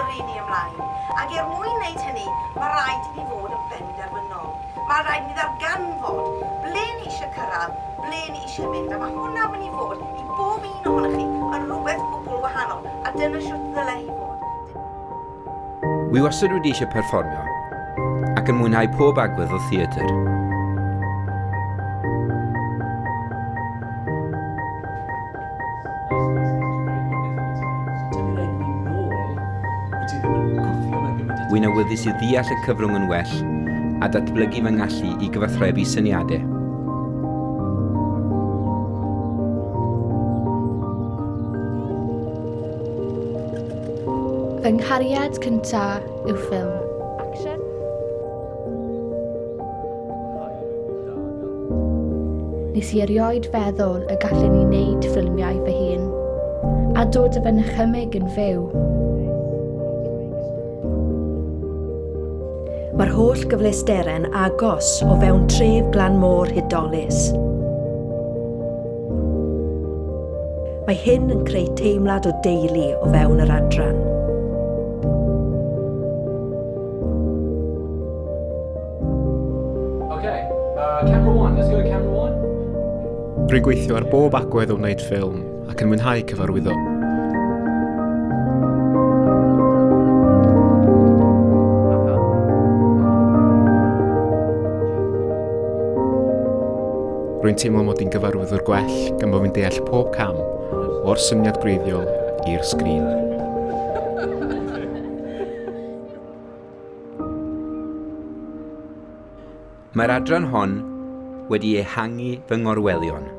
gyrru ni ymlaen. Ac mwyn wneud hynny, mae rhaid i ni fod yn benderfynol. Mae rhaid i ni ddarganfod ble ni eisiau cyrraedd, ble ni eisiau mynd. A mae hwnna'n mynd i fod i bob un ohonych chi yn rhywbeth gwbl wahanol. A dyna siwt ddyle hi fod. Wi wastad wedi eisiau perfformio ac yn mwynhau pob agwedd o theatr. Wy'n awyddus i ddeall y cyfrwng yn well a datblygu fy ngallu i gyfathrebu syniadau. Fy nghariad cyntaf yw ffilm. Action. Nes i erioed feddwl y gallen ni wneud ffilmiau fy hun, a dod â fy nychymyg yn fyw. Mae'r holl gyfleusterau'n agos o fewn tref glan môr hudolus. Mae hyn yn creu teimlad o deulu o fewn yr adran. Camera one, let's go to camera one. Rwy'n gweithio ar bob agwedd o wneud ffilm ac yn mwynhau cyfarwyddo. Rwy'n teimlo mod i'n gyfarwyddwr gwell gan bod fi'n deall pob cam o'r syniad gwreiddiol i'r sgrin. Mae'r adran hon wedi ehangu fy ngorwelion.